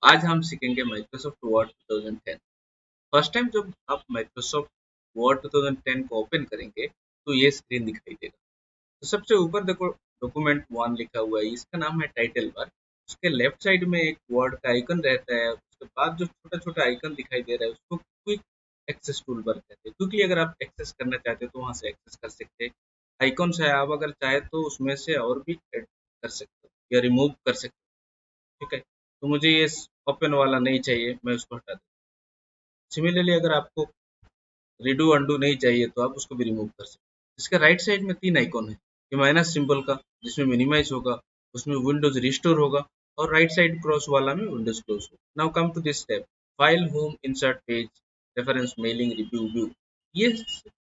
आज हम सीखेंगे माइक्रोसॉफ्ट वर्ड 2010। फर्स्ट टाइम जब आप माइक्रोसॉफ्ट वर्ड 2010 को ओपन करेंगे तो ये स्क्रीन दिखाई देगा। तो सबसे ऊपर देखो, डॉक्यूमेंट वन लिखा हुआ है, इसका नाम है टाइटल बार। उसके लेफ्ट साइड में एक वर्ड का आइकन रहता है, उसके बाद जो छोटा छोटा आइकन दिखाई दे रहा है उसको क्विक एक्सेस टूल बार कहते हैं। क्योंकि अगर आप एक्सेस करना चाहते हो तो वहां से एक्सेस कर सकते हैं। आइकॉन है, आप अगर चाहे तो उसमें से और भी ऐड कर सकते हो या रिमूव कर सकते हो। ठीक है, तो मुझे ये ओपन वाला नहीं चाहिए, मैं उसको हटा दूँ। सिमिलरली अगर आपको रीडू अंडू नहीं चाहिए तो आप उसको भी रिमूव कर सकते हैं। इसके राइट साइड में तीन आइकॉन है, ये माइनस सिंबल का, जिसमें मिनिमाइज होगा, उसमें विंडोज रिस्टोर होगा, और राइट साइड क्रॉस वाला में विंडोज क्लोज होगा। Now come to this tab, file, home, insert, page, reference, mailing, review, view. ये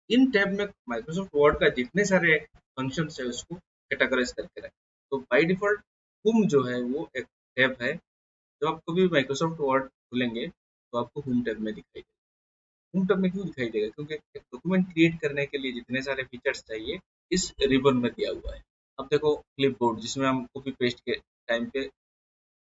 इन टैब में माइक्रोसॉफ्ट वर्ड का जितने सारे फंक्शन है उसको कैटेगराइज करके रखें। तो बाय डिफॉल्ट होम जो है वो एक टैब है। जब आप कभी माइक्रोसॉफ्ट वर्ड खोलेंगे तो आपको होम टैब में दिखाई देगा। होम टैब में क्यों दिखाई देगा? क्योंकि एक डॉक्यूमेंट क्रिएट करने के लिए जितने सारे फीचर्स चाहिए इस रिबन में दिया हुआ है। अब देखो, क्लिपबोर्ड जिसमें हम कॉपी पेस्ट के टाइम पे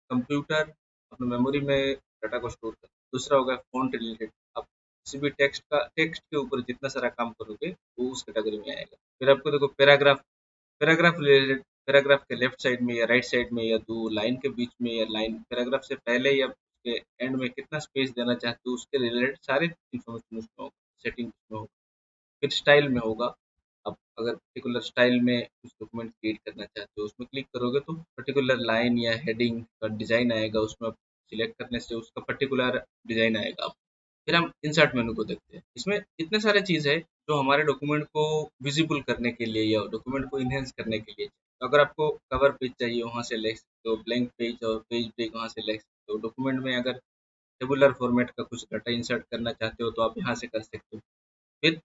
कंप्यूटर अपने मेमोरी में डाटा को स्टोर कर। दूसरा होगा फ़ॉन्ट रिलेटेड, आप किसी भी टेक्स्ट के ऊपर जितना सारा काम करोगे वो उस कैटेगरी में आएगा। फिर आपको देखो पैराग्राफ, पैराग्राफ रिलेटेड, पैराग्राफ के लेफ्ट साइड में या राइट साइड में या दो लाइन के बीच में या लाइन पैराग्राफ से पहले या उसके एंड में कितना स्पेस देना चाहते हो उसके रिलेटेड सारे इंफॉर्मेशन उसमें होगा, सेटिंग उसमें होगा। फिर स्टाइल में होगा, आप अगर पर्टिकुलर स्टाइल में कुछ डॉक्यूमेंट क्रिएट करना चाहते हो उसमें क्लिक करोगे तो पर्टिकुलर लाइन या हेडिंग का डिजाइन आएगा, उसमें आप सिलेक्ट करने से उसका पर्टिकुलर डिजाइन आएगा। फिर हम इंसर्ट मेनू को देखते हैं। इसमें इतने सारे चीज़ है जो हमारे डॉक्यूमेंट को विजिबल करने के लिए या डॉक्यूमेंट को इन्हेंस करने के लिए। तो अगर आपको कवर पेज चाहिए वहाँ से ले सकते हो, ब्लैंक पेज और पेज ब्रेक वहाँ से ले सकते हो। डॉक्यूमेंट में अगर टेबुलर फॉर्मेट का कुछ डाटा इंसर्ट करना चाहते हो तो आप यहाँ से कर सकते हो। फिर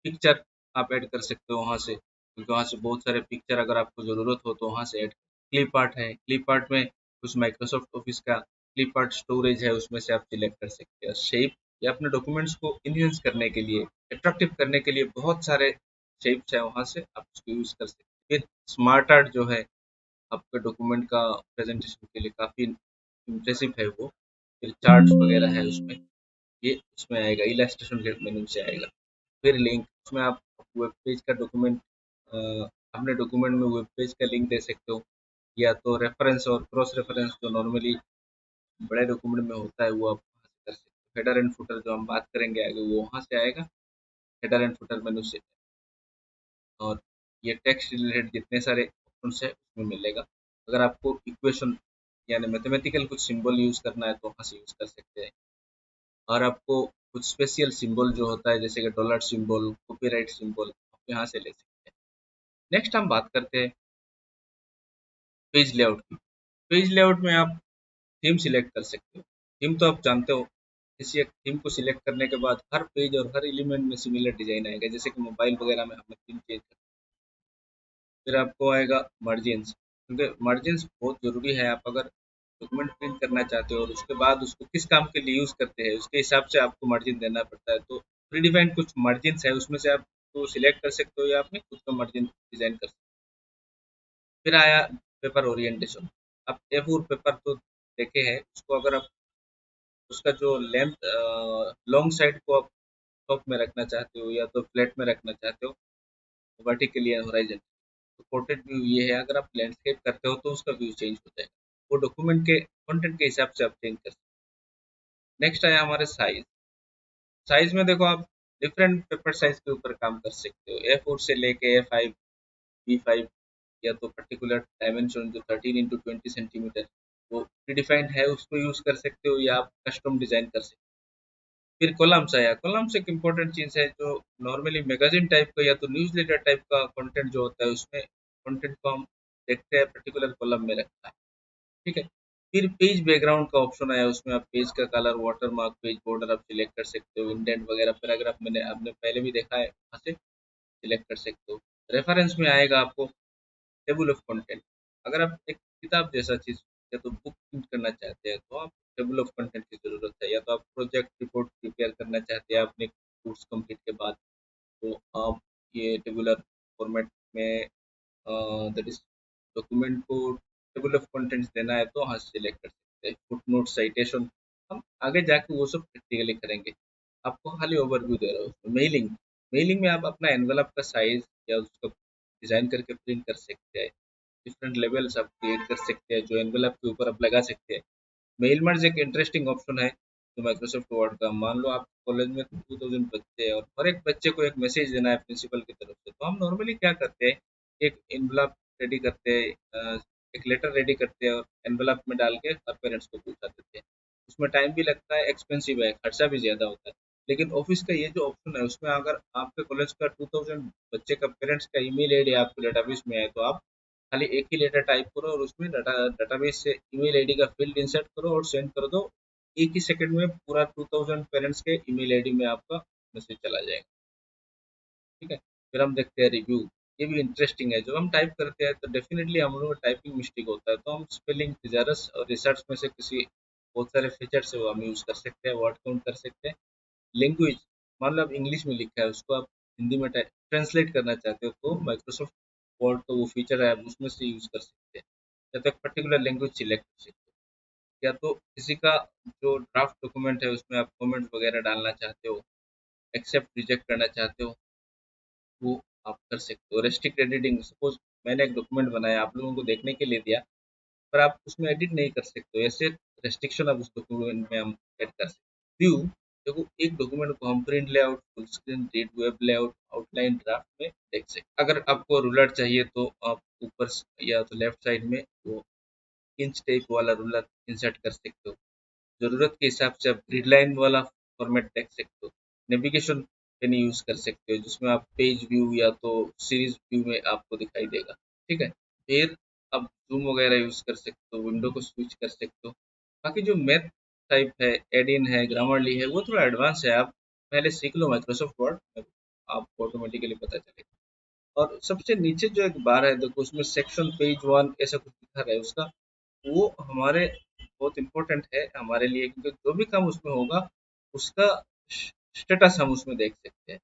पिक्चर आप ऐड कर सकते हो वहाँ से, क्योंकि वहाँ से बहुत सारे पिक्चर अगर आपको ज़रूरत हो तो वहाँ से ऐड। क्लिप आर्ट है, क्लिप आर्ट में कुछ माइक्रोसॉफ्ट ऑफिस का क्लिप आर्ट स्टोरेज है, उसमें से आप सिलेक्ट कर सकते हैं। शेप या अपने डॉक्यूमेंट्स को इन्हेंस करने के लिए, अट्रैक्टिव करने के लिए बहुत सारे शेप्स है, वहाँ से आप उसको यूज़ कर सकते हैं। फिर स्मार्ट आर्ट जो है आपके डॉक्यूमेंट का प्रेजेंटेशन के लिए काफ़ी इम्प्रेसिव है वो। फिर चार्ट्स वगैरह है उसमें, ये उसमें आएगा, इलास्ट्रेशन के मेनू से आएगा। फिर लिंक, उसमें आप वेब पेज का डॉक्यूमेंट, अपने डॉक्यूमेंट में वेब पेज का लिंक दे सकते हो, या तो रेफरेंस और क्रॉस रेफरेंस जो नॉर्मली बड़े डॉक्यूमेंट में होता है वो आप वहाँ से कर सकते हो। हेडर एंड फुटर जो हम बात करेंगे आगे वो वहाँ से आएगा, हेडर एंड फुटर मेनू से। और ये टेक्स्ट रिलेटेड जितने सारे ऑप्शन है उसमें मिलेगा। अगर आपको इक्वेशन यानी मैथमेटिकल कुछ सिंबल यूज़ करना है तो वहाँ से यूज़ कर सकते हैं। और आपको कुछ स्पेशल सिंबल जो होता है जैसे कि डॉलर सिंबल, कॉपीराइट सिंबल, आप यहाँ से ले सकते हैं। नेक्स्ट हम बात करते हैं पेज लेआउट की। पेज लेआउट में आप थीम सिलेक्ट कर सकते हो। थीम तो आप जानते हो, किसी एक थीम को सिलेक्ट करने के बाद हर पेज और हर एलिमेंट में सिमिलर डिजाइन आएगा, जैसे कि मोबाइल वगैरह में हमें थीम चेंज कर। फिर आपको आएगा मार्जिन्स, क्योंकि मार्जिन्स बहुत ज़रूरी है। आप अगर डॉक्यूमेंट प्रिंट करना चाहते हो और उसके बाद उसको किस काम के लिए यूज़ करते हैं उसके हिसाब से आपको मार्जिन देना पड़ता है। तो प्रीडिफाइंड कुछ मार्जिन्स है, उसमें से आप तो सिलेक्ट कर सकते हो या अपने खुद का मार्जिन डिजाइन कर सकते हो। फिर आया पेपर ओरिएंटेशन। आप ए फोर पेपर तो देखे हैं, उसको अगर आप उसका जो लेंथ लॉन्ग साइड को आप टॉप में रखना चाहते हो या तो फ्लैट में रखना चाहते हो, वर्टिकली या होराइजन। तो पोर्ट्रेट व्यू ये है, अगर आप लैंडस्केप करते हो तो उसका व्यू चेंज हो जाएगा, वो डॉक्यूमेंट के कंटेंट के हिसाब से आप चेंज कर सकते हो। नेक्स्ट आया हमारे साइज। साइज में देखो, आप डिफरेंट पेपर साइज के ऊपर काम कर सकते हो, A4 से लेके A5, B5, या तो पर्टिकुलर डायमेंशन जो 13x20 सेंटीमीटर वो प्रीडिफाइंड है उसको यूज कर सकते हो, या आप कस्टम डिजाइन कर सकते हो। फिर कॉलम्स आया। कॉलम्स एक इम्पोर्टेंट चीज है जो नॉर्मली मैगजीन टाइप का या तो न्यूज़ लेटर टाइप का कंटेंट जो होता है उसमें कंटेंट को हम देखते हैं पर्टिकुलर कॉलम में रखता है। ठीक है। फिर पेज बैकग्राउंड का ऑप्शन आया, उसमें आप पेज का colour, water mark, page border आप सिलेक्ट कर सकते हो, इंडेंट वगैरह पैराग्राफ मैंने आपने पहले भी देखा है, वहाँ से सिलेक्ट कर सकते हो। रेफरेंस में आएगा आपको टेबल ऑफ कंटेंट। अगर आप एक किताब जैसा चीज या तो बुक प्रिंट करना चाहते हैं तो आप टेबल ऑफ कंटेंट की जरूरत है, या तो आप प्रोजेक्ट रिपोर्ट प्रिपेयर करना चाहते हैं अपने कोर्स कंप्लीट के बाद, तो आप ये टेबुलर फॉर्मेट में दैट इज डॉक्यूमेंट को टेबल ऑफ कंटेंट्स देना है तो हाँ सिलेक्ट कर सकते हैं। सकते हैं, फुटनोट साइटेशन हम आगे जाके वो सब प्रैक्टिकली करेंगे। आपको खाली ओवरव्यू दे रहा हूँ। मेलिंग मेलिंग में आप अपना एनवेलप का साइज या उसको डिजाइन करके प्रिंट कर सकते हैं। डिफरेंट लेवल्स आप क्रिएट कर सकते हैं जो एनवेलप के ऊपर आप लगा सकते हैं। मेल मर्ज एक इंटरेस्टिंग ऑप्शन है जो माइक्रोसॉफ्ट वर्ड का। मान लो आप कॉलेज में 2000 बच्चे हैं और हर एक बच्चे को एक मैसेज देना है प्रिंसिपल की तरफ से, तो हम नॉर्मली क्या करते हैं, एक एनवलप रेडी करते हैं, एक लेटर रेडी करते हैं और एनवलप में डाल के हर पेरेंट्स को पहुंचा देते हैं। उसमें टाइम भी लगता है, एक्सपेंसिव है, खर्चा भी ज़्यादा होता है। लेकिन ऑफिस का ये जो ऑप्शन है उसमें अगर आपके कॉलेज का 2000 बच्चे का पेरेंट्स का ईमेल आईडी आपके डेटाबेस में है, तो आप खाली एक ही लेटर टाइप करो और उसमें डेटाबेस से ईमेल आईडी का फील्ड इंसर्ट करो और सेंड कर दो। एक ही सेकंड में पूरा 2000 पेरेंट्स के ईमेल आईडी में आपका मैसेज चला जाएगा। ठीक है। फिर हम देखते हैं रिव्यू। ये भी इंटरेस्टिंग है। जब हम टाइप करते हैं तो डेफिनेटली हम लोग टाइपिंग मिस्टेक होता है, तो हम स्पेलिंग थिजारस और रिसर्च में से किसी बहुत सारे फीचर से वो हम यूज़ कर सकते हैं, वर्ड काउंट कर सकते हैं। लैंग्वेज, मान लो आप इंग्लिश में लिखा है उसको आप हिंदी में ट्रांसलेट करना चाहते हो, तो माइक्रोसॉफ्ट वर्ड का वो फीचर है, आप उसमें से यूज़ कर सकते हैं। या तो एक पर्टिकुलर लैंग्वेज सिलेक्ट कर सकते हो, या तो किसी का जो ड्राफ्ट डॉक्यूमेंट है उसमें आप कमेंट्स वगैरह डालना चाहते हो, एक्सेप्ट रिजेक्ट करना चाहते हो, वो आप कर सकते हो। रेस्ट्रिक्ट एडिटिंग, सपोज मैंने एक डॉक्यूमेंट बनाया आप लोगों को देखने के लिए दिया, पर आप उसमें एडिट नहीं कर सकते हो, ऐसे रेस्ट्रिक्शन आप उस डॉक्यूमेंट में हम ऐड कर सकते हैं। व्यू, देखो एक डॉक्यूमेंट को हम print layout, full screen, read, web layout, outline, draft में देख सकते हैं। अगर आपको रूलर चाहिए तो आप ऊपर या तो लेफ्ट साइड में वो इंच टाइप वाला रूलर इंसर्ट कर सकते हो। ज़रूरत के हिसाब से आप ग्रिड लाइन वाला फॉर्मेट देख सकते हो। नेविगेशन पेन यूज़ कर सकते हो जिसमें आप पेज व्यू या तो सीरीज व्यू में आपको दिखाई देगा। ठीक है। फिर आप जूम वगैरह यूज़ कर सकते हो, विंडो को स्विच कर सकते हो। बाकी जो मैथ टाइप है, एड इन है, ग्रामरली है, वो थोड़ा एडवांस है। आप पहले सीख लो माइक्रोसॉफ्ट वर्ड, आपको ऑटोमेटिकली पता चलेगा। और सबसे नीचे जो एक बार है देखो, उसमें सेक्शन पेज वन ऐसा कुछ लिखा है उसका, वो हमारे बहुत इम्पोर्टेंट है हमारे लिए, क्योंकि जो भी काम उसमें होगा उसका स्टेटस हम उसमें देख सकते हैं।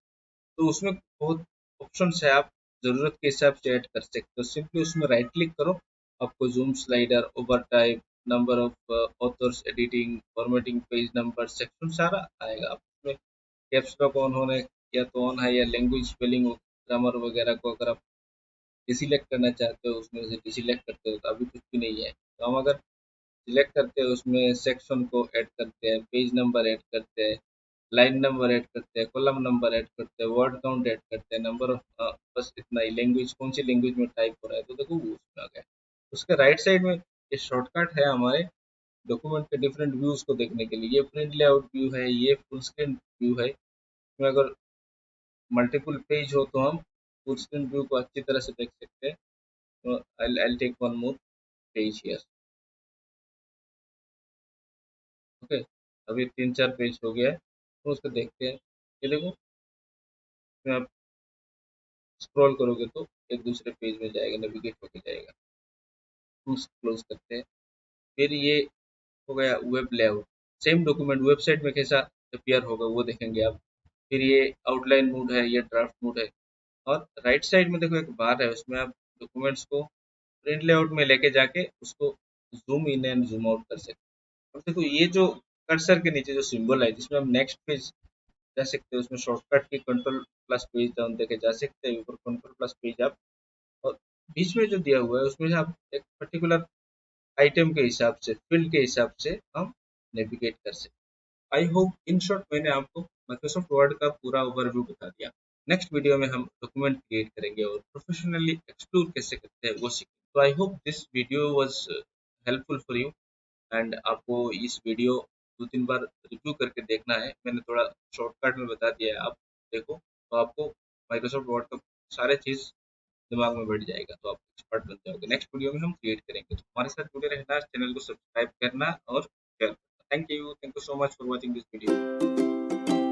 तो उसमें बहुत ऑप्शंस है, आप ज़रूरत के हिसाब से ऐड कर सकते हो। सिंपली उसमें राइट क्लिक करो, आपको zoom slider, over type, number of authors, editing, formatting, page number, section सारा आएगा। आप उसमें कैप्स लॉक ऑन होने या तो ऑन है, या लैंग्वेज स्पेलिंग ग्रामर वगैरह को अगर आप डिसिलेक्ट करना चाहते हो उसमें से डिसिलेक्ट करते हो तो अभी कुछ भी नहीं है। तो हम अगर सिलेक्ट करते हैं उसमें सेक्शन को ऐड करते हैं, पेज नंबर ऐड करते हैं, लाइन नंबर ऐड करते हैं, कॉलम नंबर ऐड करते हैं, वर्ड काउंट ऐड करते हैं, नंबर ऑफ, बस इतना ही। लैंग्वेज कौन सी लैंग्वेज में टाइप हो रहा है तो देखो वो उसमें आ गया। उसके राइट साइड में ये शॉर्टकट है हमारे डॉक्यूमेंट के डिफरेंट व्यूज को देखने के लिए। ये प्रिंट लेआउट व्यू है, ये फुल स्क्रीन व्यू है। इसमें अगर मल्टीपल पेज हो तो हम फुल स्क्रीन व्यू को अच्छी तरह से देख सकते हैं। तो I'll take one more page here. Okay. अभी 3-4 पेज हो गया है, तो उसको देखते हैं। ये देखो, इसमें आप स्क्रॉल करोगे तो एक दूसरे पेज में जाएगा, नेविगेट होके जाएगा। हम क्लोज करते हैं। फिर ये हो गया web layout. Same document website में कैसा अपीयर होगा वो देखेंगे आप। फिर ये आउटलाइन मोड है, ये ड्राफ्ट मोड है। और राइट साइड में देखो एक बार है, उसमें आप डॉक्यूमेंट्स को प्रिंट लेआउट में लेके जाके उसको zoom in and zoom out कर सकते हैं। और देखो ये जो कर्सर के नीचे जो सिंबल है जिसमें हम नेक्स्ट पेज जा सकते हैं, उसमें शॉर्टकट की कंट्रोल प्लस पेज डाउन देके जा सकते हैं, ऊपर कंट्रोल प्लस पेज अप। और बीच में जो दिया हुआ है उसमें से आप एक पर्टिकुलर आइटम के हिसाब से, फील्ड के हिसाब से हम नेविगेट कर सकते हैं। आई होप इन शॉर्ट मैंने आपको माइक्रोसॉफ्ट वर्ड का पूरा ओवरव्यू बता दिया। नेक्स्ट वीडियो में हम डॉक्यूमेंट क्रिएट करेंगे और प्रोफेशनली एक्सप्लोर कैसे करते हैं वो सीखेंगे। तो I hope this video was helpful for you, and आपको इस वीडियो 2-3 बार रिव्यू करके देखना है। मैंने थोड़ा शॉर्टकट में बता दिया है, आप देखो तो आपको माइक्रोसॉफ्ट वर्ड का सारे चीज़ दिमाग में बैठ जाएगा, तो आप एक्सपर्ट बन जाओगे। नेक्स्ट वीडियो में हम क्रिएट करेंगे, तो हमारे साथ जुड़े रहना, चैनल को सब्सक्राइब करना और शेयर करना। Thank you so much for watching this video.